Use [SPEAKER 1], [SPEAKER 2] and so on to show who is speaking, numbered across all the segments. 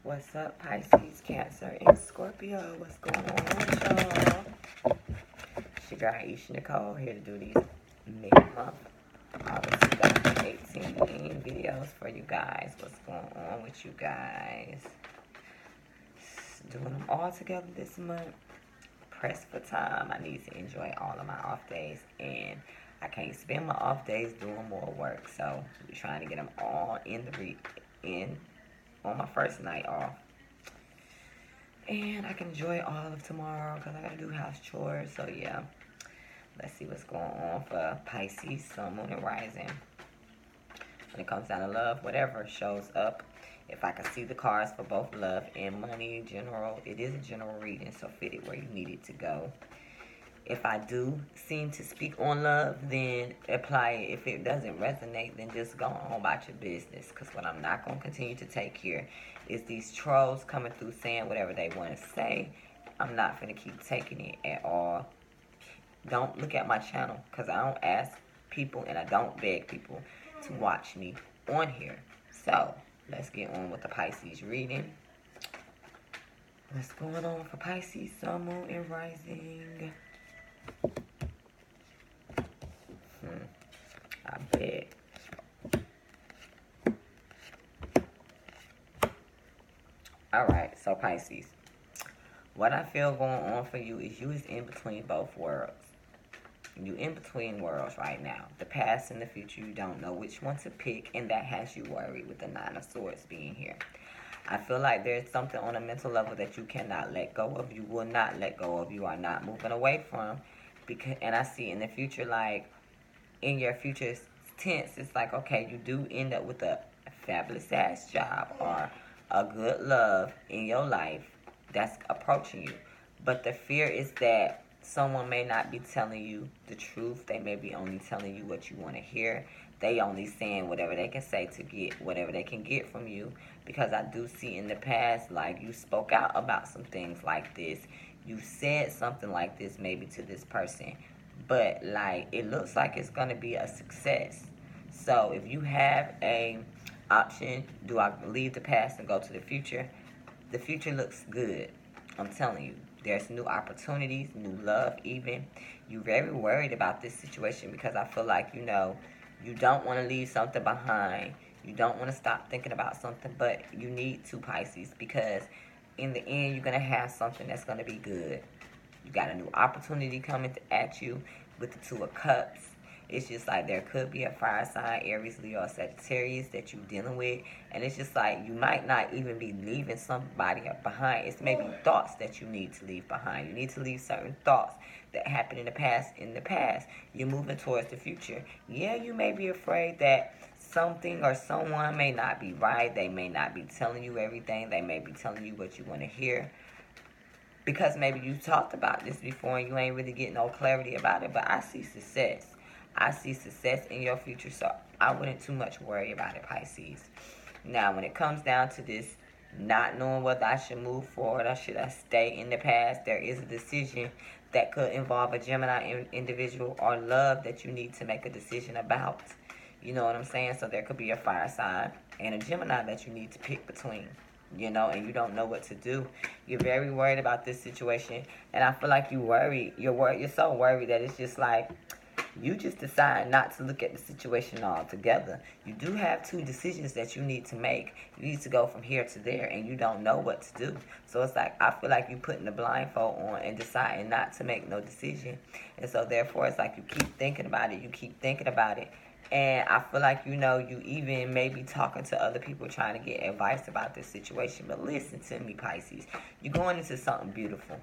[SPEAKER 1] What's up, Pisces, Cancer, and Scorpio? What's going on with y'all? It's your girl, Aisha Nicole, here to do these mid-month August 2018 videos for you guys. What's going on with you guys? Doing them all together this month. Pressed for time. I need to enjoy all of my off days, and I can't spend my off days doing more work. So we're trying to get them all in on my first night off. And I can enjoy all of tomorrow because I got to do house chores. So, yeah. Let's see what's going on for Pisces, Sun, Moon, and Rising. When it comes down to love, whatever shows up. If I can see the cards for both love and money, general, it is a general reading, so fit it where you need it to go. If I do seem to speak on love, then apply it. If it doesn't resonate, then just go on about your business. Because what I'm not going to continue to take here is these trolls coming through saying whatever they want to say. I'm not going to keep taking it at all. Don't look at my channel because I don't ask people and I don't beg people to watch me on here. So, let's get on with the Pisces reading. What's going on for Pisces, Sun, Moon, and Rising? I bet. Alright, so Pisces. What I feel going on for you is you is in between both worlds. You in between worlds right now. The past and the future, you don't know which one to pick, and that has you worried with the Nine of Swords being here. I feel like there's something on a mental level that you cannot let go of. You will not let go of. You are not moving away from. And I see in the future, like, in your future tense, it's like, okay, you do end up with a fabulous ass job or a good love in your life that's approaching you. But the fear is that someone may not be telling you the truth. They may be only telling you what you want to hear. They only saying whatever they can say to get whatever they can get from you. Because I do see in the past, like, you spoke out about some things like this. You said something like this maybe to this person. But, like, it looks like it's going to be a success. So, if you have a option, do I leave the past and go to the future? The future looks good. I'm telling you. There's new opportunities, new love even. You're very worried about this situation because I feel like, you know, you don't want to leave something behind. You don't want to stop thinking about something, but you need to, Pisces, because in the end, you're going to have something that's going to be good. You got a new opportunity coming at you with the Two of Cups. It's just like there could be a fire sign, Aries, Leo, or Sagittarius that you're dealing with. And it's just like you might not even be leaving somebody behind. It's maybe thoughts that you need to leave behind. You need to leave certain thoughts that happened in the past. You're moving towards the future. Yeah, you may be afraid that something or someone may not be right. They may not be telling you everything. They may be telling you what you want to hear. Because maybe you talked about this before and you ain't really getting no clarity about it. But I see success. I see success in your future, so I wouldn't too much worry about it, Pisces. Now, when it comes down to this, not knowing whether I should move forward or should I stay in the past, there is a decision that could involve a Gemini individual or love that you need to make a decision about. You know what I'm saying? So there could be a fire sign and a Gemini that you need to pick between. You know, and you don't know what to do. You're very worried about this situation, and I feel like you're so worried that it's just like, you just decide not to look at the situation altogether. You do have two decisions that you need to make. You need to go from here to there, and you don't know what to do. So it's like, I feel like you're putting the blindfold on and deciding not to make no decision. And so therefore, it's like you keep thinking about it. You keep thinking about it. And I feel like, you know, you even may be talking to other people trying to get advice about this situation. But listen to me, Pisces. You're going into something beautiful.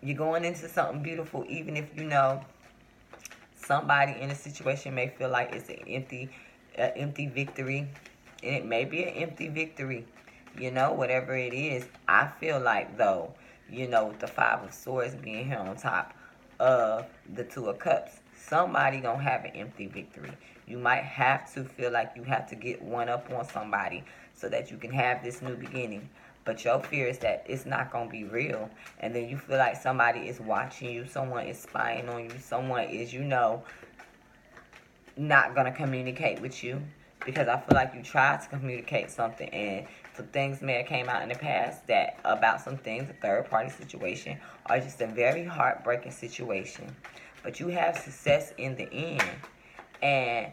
[SPEAKER 1] You're going into something beautiful even if, you know, somebody in a situation may feel like it's an empty victory. And it may be an empty victory. You know, whatever it is. I feel like, though, you know, with the Five of Swords being here on top of the Two of Cups, somebody gonna have an empty victory. You might have to feel like you have to get one up on somebody so that you can have this new beginning. But your fear is that it's not going to be real. And then you feel like somebody is watching you. Someone is spying on you. Someone is, you know, not going to communicate with you. because I feel like you tried to communicate something, and some things may have came out in the past that about some things, a third party situation, or just a very heartbreaking situation. But you have success in the end, and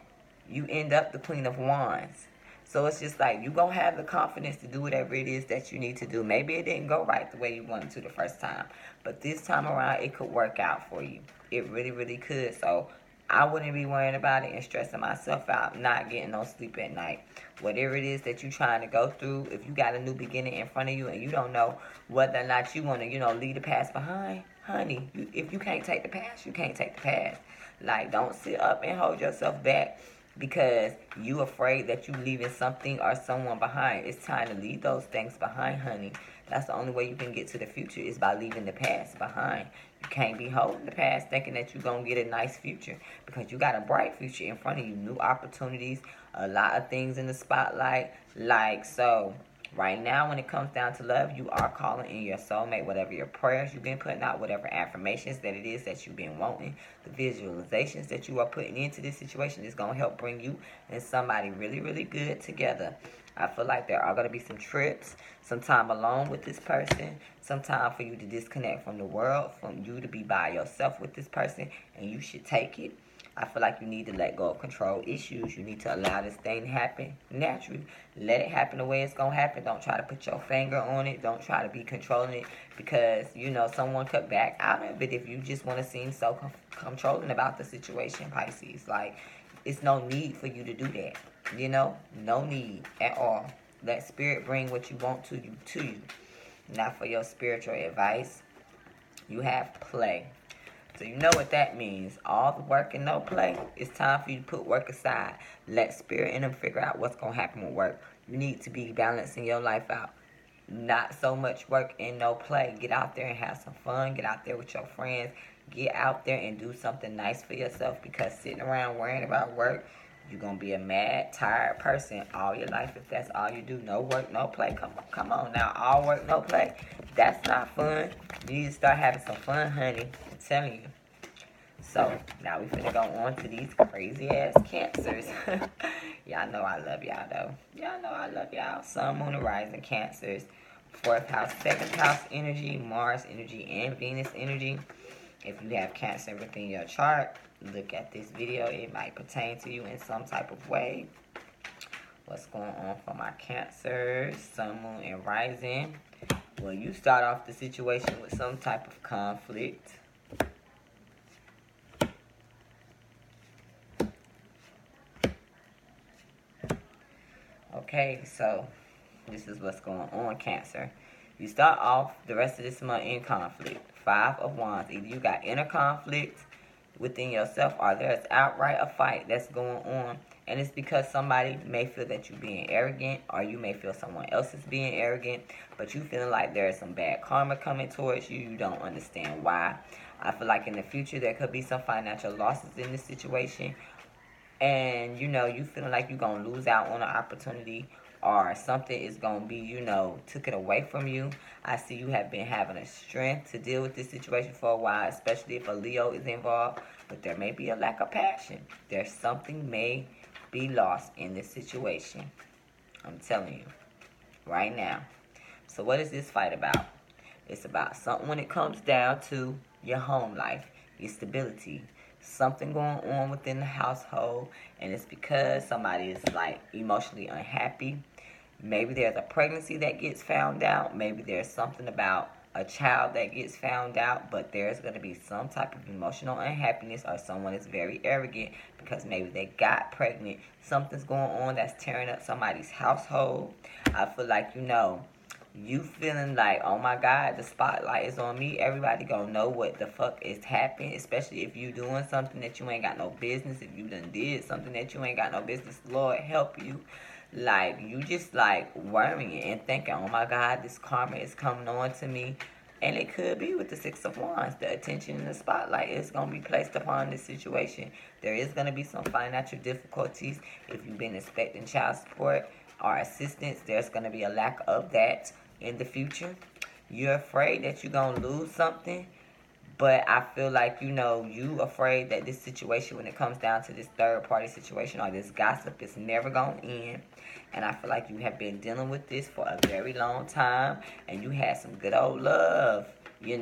[SPEAKER 1] you end up the Queen of Wands. So it's just like you gonna have the confidence to do whatever it is that you need to do. Maybe it didn't go right the way you wanted to the first time, but this time around it could work out for you. It really, really could. So I wouldn't be worrying about it and stressing myself out, not getting no sleep at night. Whatever it is that you're trying to go through, if you got a new beginning in front of you and you don't know whether or not you want to, leave the past behind, honey, if you can't take the past, you can't take the past. Like, don't sit up and hold yourself back because you afraid that you leaving something or someone behind. It's time to leave those things behind, honey. That's the only way you can get to the future is by leaving the past behind. You can't be holding the past thinking that you're going to get a nice future because you got a bright future in front of you. New opportunities, a lot of things in the spotlight. So right now, when it comes down to love, you are calling in your soulmate, whatever your prayers you've been putting out, whatever affirmations that it is that you've been wanting, the visualizations that you are putting into this situation is going to help bring you and somebody really, really good together. I feel like there are going to be some trips, some time alone with this person, some time for you to disconnect from the world, from you to be by yourself with this person, and you should take it. I feel like you need to let go of control issues. You need to allow this thing to happen naturally. Let it happen the way it's going to happen. Don't try to put your finger on it. Don't try to be controlling it because, someone could back out of it if you just want to seem so controlling about the situation, Pisces. Like, it's no need for you to do that. No need at all. Let spirit bring what you want to you. Now for your spiritual advice, you have play. So you know what that means. All the work and no play. It's time for you to put work aside. Let spirit and them figure out what's going to happen with work. You need to be balancing your life out. Not so much work and no play. Get out there and have some fun. Get out there with your friends. Get out there and do something nice for yourself because sitting around worrying about work, you're going to be a mad, tired person all your life if that's all you do. No work, no play. Come on now. All work, no play. That's not fun. You need to start having some fun, honey. I'm telling you. So, now we finna go on to these crazy-ass Cancers. Y'all know I love y'all, though. Y'all know I love y'all. Sun, Moon, and Rising Cancers. 4th house, 2nd house energy, Mars energy, and Venus energy. If you have Cancer within your chart, look at this video. It might pertain to you in some type of way. What's going on for my Cancers, Sun, Moon, and Rising? Well, you start off the situation with some type of conflict. Okay, so this is what's going on, Cancer. You start off the rest of this month in conflict. 5 of Wands. Either you got inner conflict within yourself or there's outright a fight that's going on. And it's because somebody may feel that you're being arrogant or you may feel someone else is being arrogant. But you feeling like there's some bad karma coming towards you. You don't understand why. I feel like in the future there could be some financial losses in this situation. And, you feeling like you're going to lose out on an opportunity or something is going to be, took it away from you. I see you have been having a strength to deal with this situation for a while, especially if a Leo is involved. But there may be a lack of passion. There's something may be lost in this situation. I'm telling you right now. So what is this fight about? It's about something when it comes down to your home life, your stability, something going on within the household, and it's because somebody is like emotionally unhappy. Maybe there's a pregnancy that gets found out. Maybe there's something about a child that gets found out, but there's going to be some type of emotional unhappiness or someone is very arrogant because maybe they got pregnant. Something's going on that's tearing up somebody's household. I feel like, you feeling like, oh my God, the spotlight is on me. Everybody gonna know what the fuck is happening, especially if you doing something that you ain't got no business. If you done did something that you ain't got no business, Lord help you. Like, you just like worrying and thinking, oh my God, this karma is coming on to me. And it could be with the 6 of Wands. The attention and the spotlight is going to be placed upon this situation. There is going to be some financial difficulties. If you've been expecting child support or assistance, there's going to be a lack of that in the future. You're afraid that you're going to lose something, But I feel like, you afraid that this situation, when it comes down to this third party situation or this gossip, is never going to end. And I feel like you have been dealing with this for a very long time. And you had some good old love, in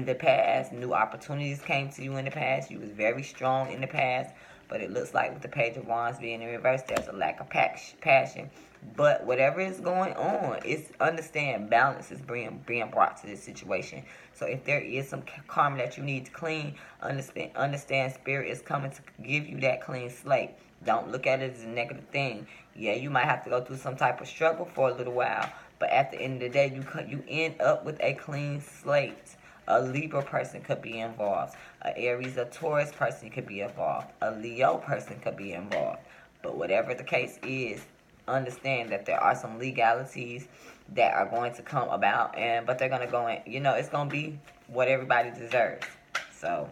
[SPEAKER 1] the past. New opportunities came to you in the past. You was very strong in the past. But it looks like with the Page of Wands being in reverse, there's a lack of passion. But whatever is going on, it's understand balance is being brought to this situation. So if there is some karma that you need to clean, understand Spirit is coming to give you that clean slate. Don't look at it as a negative thing. Yeah, you might have to go through some type of struggle for a little while, but at the end of the day, you end up with a clean slate. A Libra person could be involved. A Aries, a Taurus person could be involved. A Leo person could be involved. But whatever the case is, understand that there are some legalities that are going to come about, but they're going to go in, it's going to be what everybody deserves. So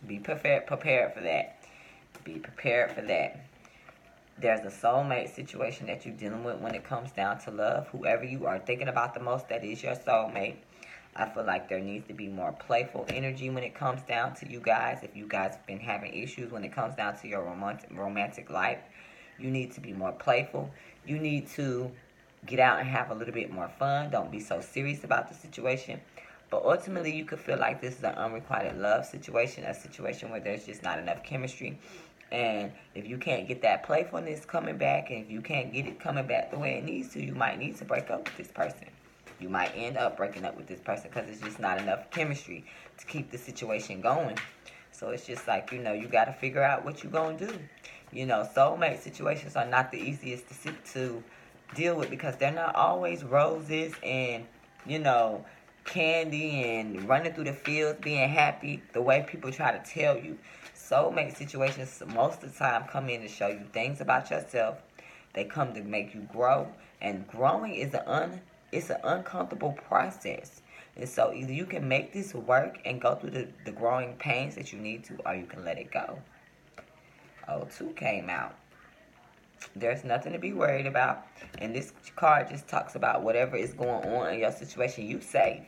[SPEAKER 1] be prepared for that. Be prepared for that. There's a soulmate situation that you're dealing with when it comes down to love. Whoever you are thinking about the most, that is your soulmate. I feel like there needs to be more playful energy when it comes down to you guys. If you guys have been having issues when it comes down to your romantic life, you need to be more playful. You need to get out and have a little bit more fun. Don't be so serious about the situation. But ultimately, you could feel like this is an unrequited love situation, a situation where there's just not enough chemistry. And if you can't get that playfulness coming back, and if you can't get it coming back the way it needs to, you might need to break up with this person. You might end up breaking up with this person because it's just not enough chemistry to keep the situation going. So it's just like, you got to figure out what you're going to do. Soulmate situations are not the easiest to deal with because they're not always roses and, candy and running through the fields being happy the way people try to tell you. Soulmate situations most of the time come in to show you things about yourself. They come to make you grow. And growing is it's an uncomfortable process. And so either you can make this work and go through the growing pains that you need to, or you can let it go. O2 came out. There's nothing to be worried about. And this card just talks about whatever is going on in your situation, you safe.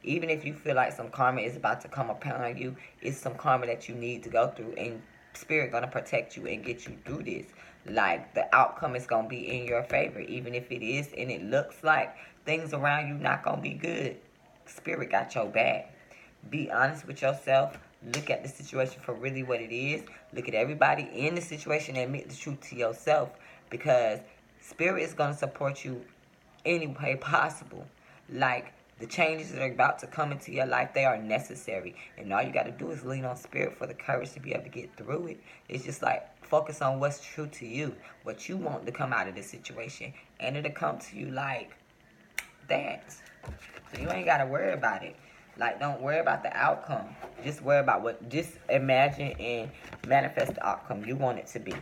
[SPEAKER 1] Even if you feel like some karma is about to come upon you, it's some karma that you need to go through. And Spirit going to protect you and get you through this. Like, the outcome is going to be in your favor. Even if it is and it looks like things around you not going to be good, Spirit got your back. Be honest with yourself. Look at the situation for really what it is. Look at everybody in the situation and admit the truth to yourself. Because Spirit is going to support you any way possible. Like, the changes that are about to come into your life, they are necessary. And all you got to do is lean on Spirit for the courage to be able to get through it. It's just like, focus on what's true to you. What you want to come out of this situation. And it'll come to you like that. So you ain't got to worry about it. Like, don't worry about the outcome. Just worry about just imagine and manifest the outcome you want it to be.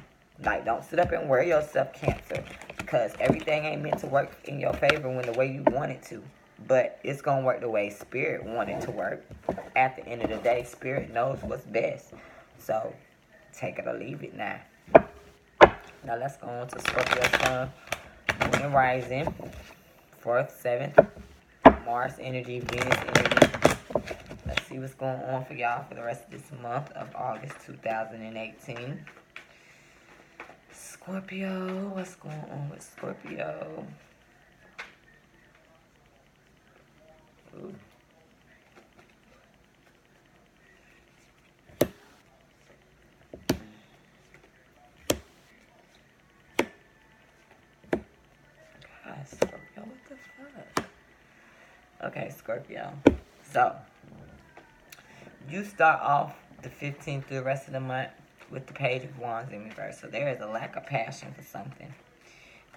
[SPEAKER 1] Like, don't sit up and worry yourself Cancer. Because everything ain't meant to work in your favor when the way you want it to. But it's going to work the way Spirit wanted to work. At the end of the day, Spirit knows what's best. So, take it or leave it now. Now, let's go on to Scorpio Sun, Moon and Rising. 4th, 7th, Mars energy, Venus energy. Let's see what's going on for y'all for the rest of this month of August 2018. Scorpio, what's going on with Scorpio? Ooh. God, Scorpio, what the fuck? Okay, Scorpio. So, you start off the 15th through the rest of the month with the Page of Wands in reverse. So there is a lack of passion for something.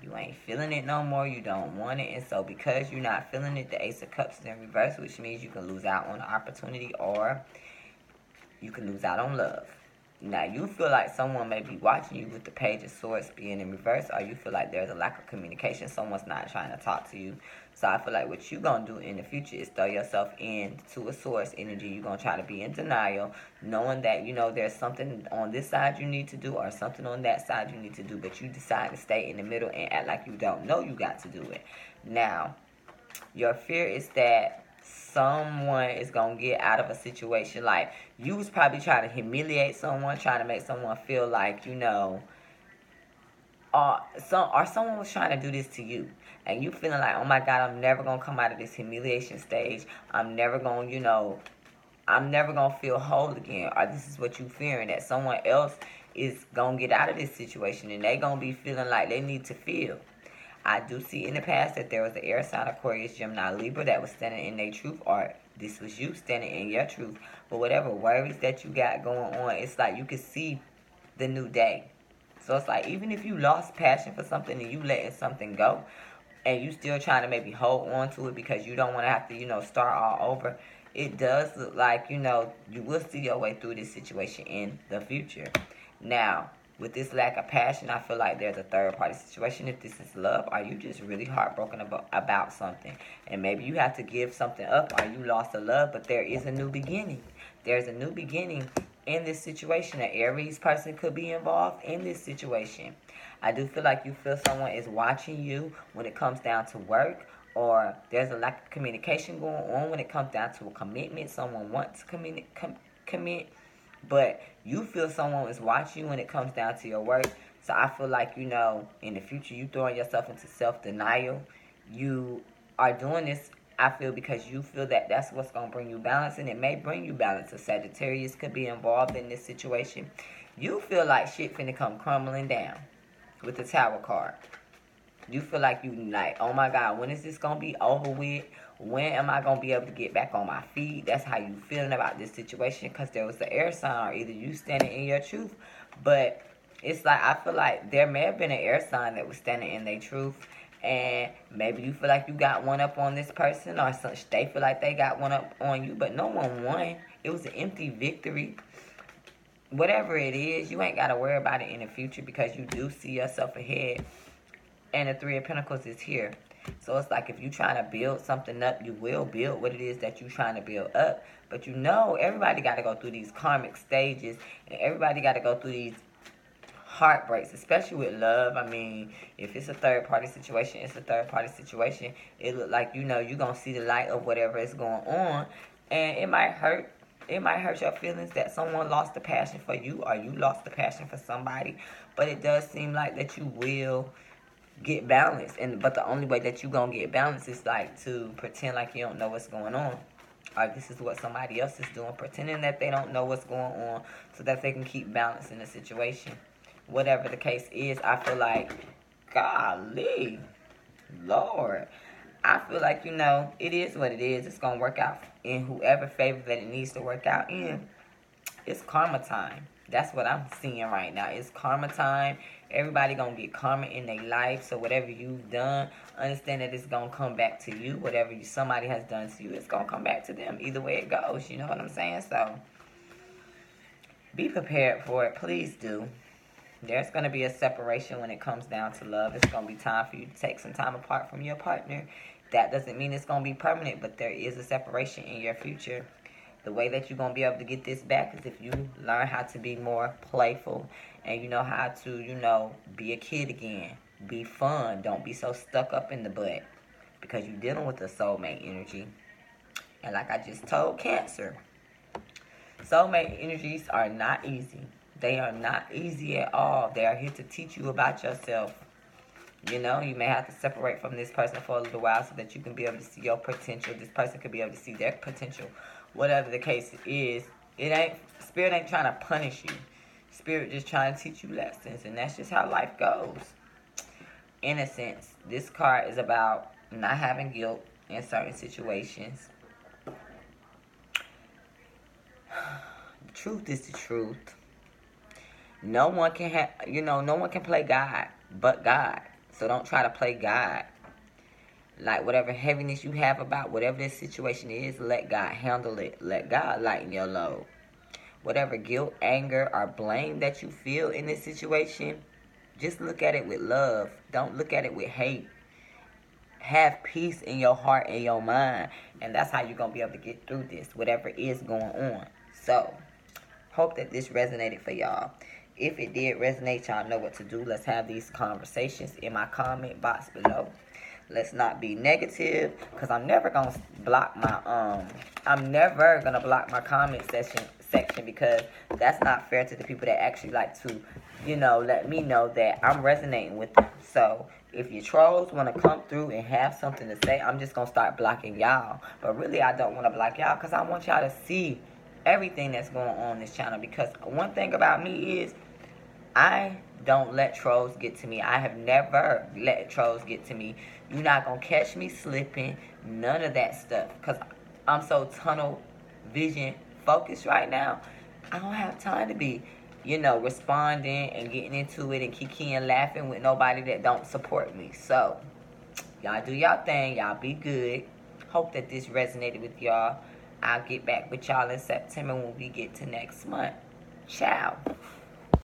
[SPEAKER 1] You ain't feeling it no more. You don't want it. And so because you're not feeling it, the Ace of Cups is in reverse, which means you can lose out on an opportunity or you can lose out on love. Now, you feel like someone may be watching you with the Page of Swords being in reverse, or you feel like there's a lack of communication. Someone's not trying to talk to you. So I feel like what you're going to do in the future is throw yourself into a Swords energy. You're going to try to be in denial, knowing that, there's something on this side you need to do or something on that side you need to do, but you decide to stay in the middle and act like you don't know you got to do it. Now, your fear is that someone is going to get out of a situation. Like, you was probably trying to humiliate someone, trying to make someone feel like, or someone was trying to do this to you, and you feeling like, oh my God, I'm never going to come out of this humiliation stage. I'm never going, I'm never going to feel whole again. Or this is what you fearing, that someone else is going to get out of this situation, and they going to be feeling like they need to feel. I do see in the past that there was an air sign, Aquarius, Gemini, Libra, that was standing in their truth, or this was you standing in your truth. But whatever worries that you got going on, it's like you can see the new day. So it's like, even if you lost passion for something and you letting something go, and you still trying to maybe hold on to it because you don't want to have to, start all over, it does look like, you will see your way through this situation in the future. Now, with this lack of passion, I feel like there's a third party situation. If this is love, are you just really heartbroken about something? And maybe you have to give something up, or you lost a love, but there is a new beginning. There's a new beginning in this situation. An Aries person could be involved in this situation. I do feel like you feel someone is watching you when it comes down to work, or there's a lack of communication going on when it comes down to a commitment. Someone wants to commit, but you feel someone is watching you when it comes down to your work. So I feel like, in the future, you throwing yourself into self-denial. You are doing this, I feel, because you feel that that's what's going to bring you balance, and it may bring you balance. A Sagittarius could be involved in this situation. You feel like shit finna come crumbling down with the Tower card. You feel like oh my God, when is this going to be over with? When am I going to be able to get back on my feet? That's how you feeling about this situation, because there was the air sign, or either you standing in your truth. But it's like, I feel like there may have been an air sign that was standing in their truth, and maybe you feel like you got one up on this person, or they feel like they got one up on you, but no one won. It was an empty victory. Whatever it is, you ain't got to worry about it in the future, because you do see yourself ahead. And the Three of Pentacles is here. So it's like, if you're trying to build something up, you will build what it is that you're trying to build up. But everybody got to go through these karmic stages, and everybody got to go through these heartbreaks, especially with love. I mean, if it's a third-party situation, it's a third-party situation. It look like, you're going to see the light of whatever is going on, and it might hurt. It might hurt your feelings that someone lost the passion for you, or you lost the passion for somebody. But it does seem like that you will get balance, but the only way that you gonna get balance is like to pretend like you don't know what's going on, or this is what somebody else is doing, pretending that they don't know what's going on, so that they can keep balance in the situation. Whatever the case is, I feel like, golly, Lord, I feel like, it is what it is. It's gonna work out in whoever favor that it needs to work out in. It's karma time. That's what I'm seeing right now. It's karma time. Everybody gonna get karma in their life. So whatever you've done, understand that it's gonna come back to you. Whatever somebody has done to you, it's gonna come back to them. Either way it goes, you know what I'm saying? So be prepared for it. Please do. There's gonna be a separation when it comes down to love. It's gonna be time for you to take some time apart from your partner. That doesn't mean it's gonna be permanent, but there is a separation in your future. The way that you're going to be able to get this back is if you learn how to be more playful, and you know how to, be a kid again. Be fun. Don't be so stuck up in the butt, because you're dealing with the soulmate energy. And like I just told Cancer, soulmate energies are not easy. They are not easy at all. They are here to teach you about yourself. You may have to separate from this person for a little while so that you can be able to see your potential. This person could be able to see their potential. Whatever the case is, Spirit ain't trying to punish you. Spirit just trying to teach you lessons, and that's just how life goes. In a sense, this card is about not having guilt in certain situations. The truth is the truth. No one can no one can play God but God. So don't try to play God. Like, whatever heaviness you have about whatever this situation is, let God handle it. Let God lighten your load. Whatever guilt, anger, or blame that you feel in this situation, just look at it with love. Don't look at it with hate. Have peace in your heart and your mind. And that's how you're going to be able to get through this, whatever is going on. So, hope that this resonated for y'all. If it did resonate, y'all know what to do. Let's have these conversations in my comment box below. Let's not be negative, because I'm never gonna block my comment section, because that's not fair to the people that actually like to, let me know that I'm resonating with them. So if your trolls want to come through and have something to say, I'm just gonna start blocking y'all. But really, I don't want to block y'all, because I want y'all to see everything that's going on this channel. Because one thing about me is, I don't let trolls get to me. I have never let trolls get to me. You're not going to catch me slipping. None of that stuff. Because I'm so tunnel vision focused right now. I don't have time to be, responding and getting into it and kikiing, laughing with nobody that don't support me. So, y'all do y'all thing. Y'all be good. Hope that this resonated with y'all. I'll get back with y'all in September when we get to next month. Ciao.